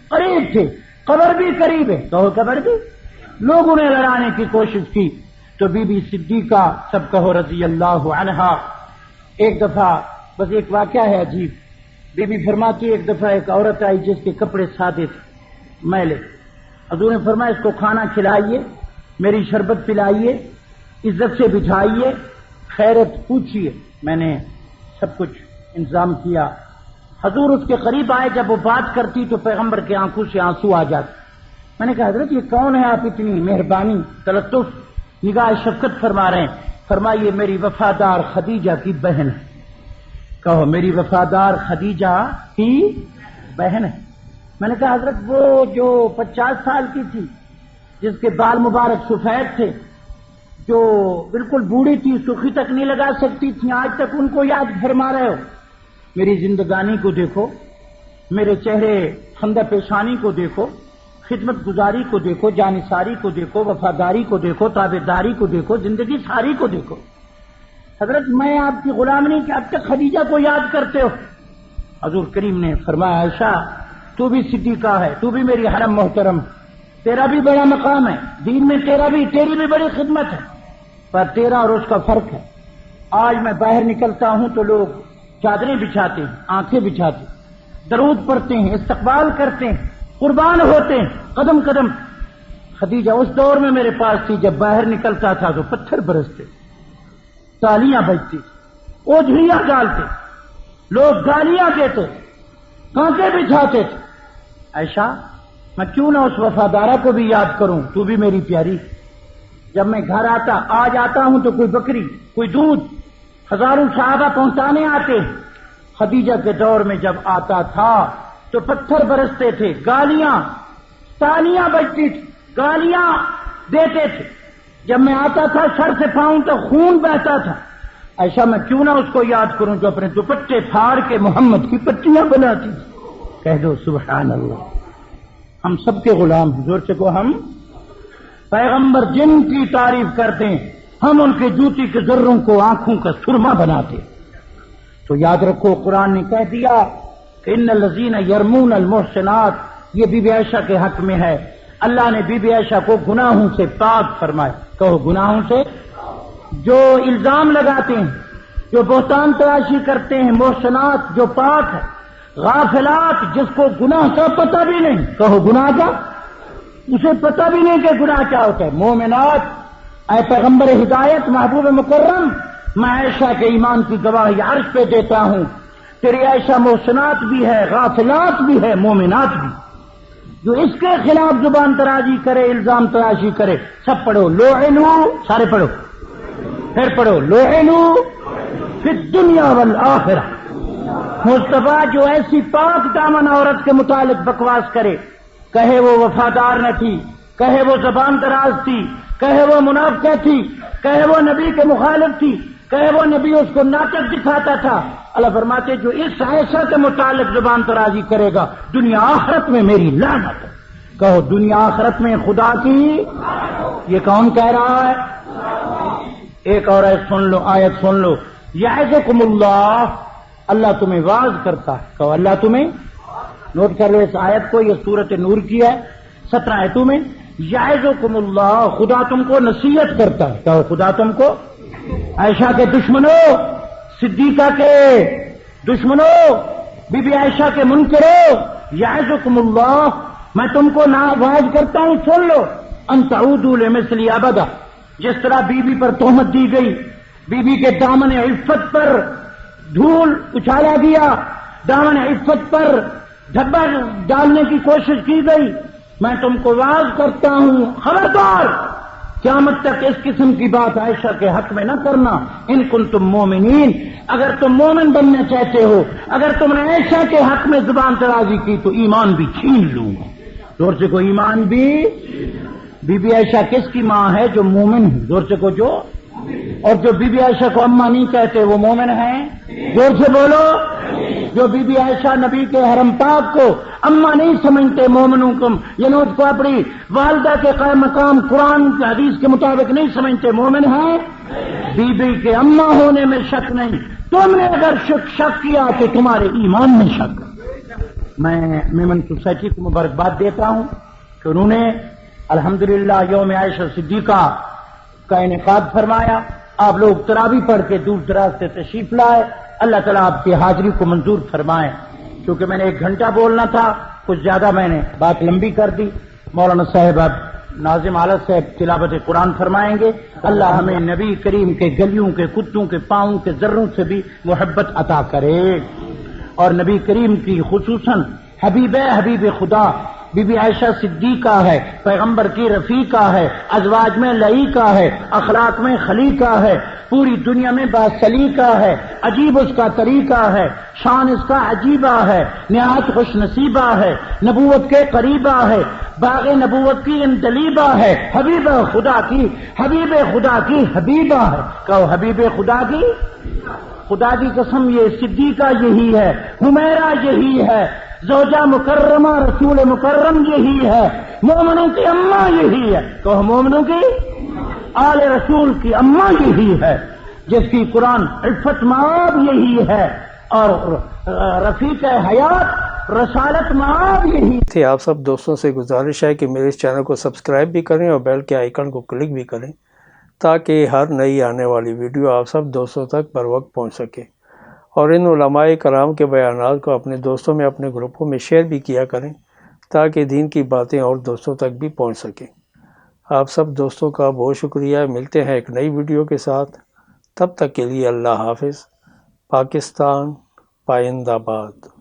قریب تھے، قبر بھی قریب ہے، کہو قبر بھی۔ لوگوں نے لڑانے کی کوشش کی تو بی بی صدیقہ سب کہو رضی اللہ عنہا۔ ایک دفعہ بس ایک واقعہ ہے عجیب، بی بی فرماتی ایک دفعہ ایک عورت آئی جس کے کپڑے سادے تھے، میلے، حضور نے فرمایا اس کو کھانا کھلائیے، میری شربت پلائیے، عزت سے بٹھائیے، خیرت پوچھیے۔ میں نے سب کچھ انتظام کیا۔ حضور اس کے قریب آئے، جب وہ بات کرتی تو پیغمبر کی آنکھوں سے آنسو آ جاتے۔ میں نے کہا حضرت یہ کون ہے آپ اتنی مہربانی تلطف نگاہ شفقت فرما رہے ہیں؟ فرمائیے میری وفادار خدیجہ کی بہن ہے، کہو میری وفادار خدیجہ کی بہن ہے۔ میں نے کہا حضرت وہ جو 50 سال کی تھی جس کے بال مبارک سفید تھے، جو بالکل بوڑھی تھی، سرخی تک نہیں لگا سکتی تھی، آج تک ان کو یاد فرما رہے ہو؟ میری زندگانی کو دیکھو، میرے چہرے خندہ پیشانی کو دیکھو، خدمت گزاری کو دیکھو، جانثاری کو دیکھو، وفاداری کو دیکھو، تابعداری کو دیکھو، زندگی ساری کو دیکھو۔ حضرت میں آپ کی غلام نہیں کہ اب تک خدیجہ کو یاد کرتے ہو؟ حضور کریم نے فرمایا عائشہ تو بھی صدیقہ ہے، تو بھی میری حرم محترم، تیرا بھی بڑا مقام ہے دین میں، تیری بھی بڑی خدمت ہے، پر تیرا اور اس کا فرق ہے۔ آج میں باہر نکلتا ہوں تو لوگ چادریں بچھاتے ہیں، آنکھیں بچھاتے ہیں، درود پڑھتے ہیں، استقبال کرتے ہیں، قربان ہوتے ہیں قدم قدم۔ خدیجہ اس دور میں میرے پاس تھی، جب باہر نکلتا تھا تو پتھر برستے، تالیاں بجتی، اوجھلیاں ڈالتے، لوگ گالیاں دیتے، کانٹے بچھاتے تھے۔ عائشہ میں کیوں نہ اس وفادارہ کو بھی یاد کروں، تو بھی میری پیاری۔ جب میں گھر آ جاتا ہوں تو کوئی بکری، کوئی دودھ، ہزاروں صحابہ پہنچانے آتے ہیں۔ خدیجہ کے دور میں جب آتا تھا تو پتھر برستے تھے، گالیاں، تالیاں بجتی تھی، گالیاں دیتے تھے۔ جب میں آتا تھا سر سے پاؤں تو خون بہتا تھا۔ ایسا میں کیوں نہ اس کو یاد کروں جو اپنے دوپٹے پھاڑ کے محمد کی پٹیاں بناتی تھی۔ کہہ دو سبحان اللہ۔ ہم سب کے غلام ہیں، زور سے کو ہم پیغمبر جن کی تعریف کرتے ہیں، ہم ان کے جوتی کے ذروں کو آنکھوں کا سرما بناتے۔ تو یاد رکھو قرآن نے کہہ دیا کہ ان الذین یرمون المحصنات، یہ بی بی عائشہ کے حق میں ہے۔ اللہ نے بی بی عائشہ کو گناہوں سے پاک فرمایا۔ کہو گناہوں سے، جو الزام لگاتے ہیں، جو بہتان تراشی کرتے ہیں، محصنات جو پاک ہے، غافلات جس کو گناہ کا پتہ بھی نہیں، کہو گناہ کا، اسے پتہ بھی نہیں کہ گناہ کیا ہوتا ہے، مومنات۔ اے پیغمبر ہدایت محبوب مکرم، میں عائشہ کے ایمان کی گواہی عرش پہ دیتا ہوں، تیری عائشہ محسنات بھی ہے، غافلات بھی ہے، مومنات بھی۔ جو اس کے خلاف زبان تراشی کرے، الزام تراشی کرے، سب پڑھو لعنوا، سارے پڑھو، پھر پڑھو لعنوا فی الدنیا والآخرہ۔ مصطفیٰ جو ایسی پاک دامن عورت کے متعلق بکواس کرے، کہے وہ وفادار نہ تھی، کہے وہ زبان دراز تھی، کہے وہ منافقہ تھی، کہے وہ نبی کے مخالف تھی، کہے وہ نبی اس کو ناٹک دکھاتا تھا، اللہ فرماتے جو اس عائشہ کے متعلق زبان درازی کرے گا، دنیا آخرت میں میری لعنت ہے۔ کہو دنیا آخرت میں خدا کی۔ یہ کون کہہ رہا ہے؟ ایک اور آیت سن لو، آیت سن لو، یعظکم اللہ، اللہ تمہیں واعظ کرتا ہے۔ کہو اللہ تمہیں، نوٹ کر لو اس آیت کو، یہ سورۃ نور کی ہے، 17 آیتوں میں، یعظکم اللہ، خدا تم کو نصیحت کرتا ہے۔ کہو خدا تم کو، عائشہ کے دشمنوں، صدیقہ کے دشمنوں، بی بی عائشہ کے منکروں، یعظکم اللہ، میں تم کو واعظ کرتا ہوں، سن لو، ان تعودوا لمثل ابدا، جس طرح بی بی پر تہمت دی گئی، بی بی کے دامن عفت پر دھول اچھالا گیا، دامن عفت پر دھبا ڈالنے کی کوشش کی گئی، میں تم کو واعظ کرتا ہوں، خبردار قیامت تک اس قسم کی بات عائشہ کے حق میں نہ کرنا۔ ان کنتم مومنین، اگر تم مومن بننا چاہتے ہو، اگر تم نے عائشہ کے حق میں زبان درازی کی تو ایمان بھی چھین لوں گا۔ زور سے کو ایمان بھی۔ بی بی عائشہ کس کی ماں ہے؟ جو مومن ہے، زور سے کو جو، اور جو بی بی عائشہ کو اماں نہیں کہتے وہ مومن ہیں؟ زور سے بولو۔ جو بی بی عائشہ نبی کے حرم پاک کو اماں نہیں سمجھتے، مومنوں کو، یہ نوٹ کو اپنی والدہ کے قائم مقام قرآن کی حدیث کے مطابق نہیں سمجھتے، مومن ہیں؟ بی بی کے اماں ہونے میں شک نہیں، تم نے اگر شک کیا تو تمہارے ایمان میں شک۔ میں میمن سوسائٹی کو مبارکباد دیتا ہوں کہ انہوں نے الحمدللہ یوم عائشہ صدیقہ کا انعقاد فرمایا، آپ لوگ تراویح پڑھ کے دور دراز سے تشریف لائے، اللہ تعالیٰ آپ کی حاضری کو منظور فرمائے۔ کیونکہ میں نے 1 گھنٹہ بولنا تھا، کچھ زیادہ میں نے بات لمبی کر دی۔ مولانا صاحب اب ناظم عالت صاحب تلاوت قرآن فرمائیں گے۔ اللہ ہمیں نبی کریم کے گلیوں کے کتوں کے پاؤں کے ذروں سے بھی محبت عطا کرے، اور نبی کریم کی خصوصاً حبیب خدا بی بی عائشہ صدیقہ ہے، پیغمبر کی رفیقہ ہے، ازواج میں لعیقہ ہے، اخلاق میں خلیقہ ہے، پوری دنیا میں باسلیقہ ہے، عجیب اس کا طریقہ ہے، شان اس کا عجیبہ ہے، نہایت خوش نصیبہ ہے، نبوت کے قریبہ ہے، باغ نبوت کی اندلیبہ ہے، حبیب خدا کی حبیبہ ہے۔ کہو حبیب خدا کی قسم، یہ صدیقہ یہی ہے، حمیرہ یہی ہے، زوجہ مکرمہ رسول مکرم یہی ہے، مومنوں کی اماں یہی ہے۔ کہو مومنوں کی، آل رسول کی اماں یہی ہے، جس کی قرآن عفت مآب یہی ہے، اور رفیق حیات رسالت مآب یہی تھے۔ آپ سب دوستوں سے گزارش ہے کہ میرے اس چینل کو سبسکرائب بھی کریں اور بیل کے آئیکن کو کلک بھی کریں، تاکہ ہر نئی آنے والی ویڈیو آپ سب دوستوں تک بر وقت پہنچ سکے، اور ان علماء کرام کے بیانات کو اپنے دوستوں میں، اپنے گروپوں میں شیئر بھی کیا کریں، تاکہ دین کی باتیں اور دوستوں تک بھی پہنچ سکیں۔ آپ سب دوستوں کا بہت شکریہ۔ ملتے ہیں ایک نئی ویڈیو کے ساتھ، تب تک کے لیے اللہ حافظ، پاکستان پائندہ باد۔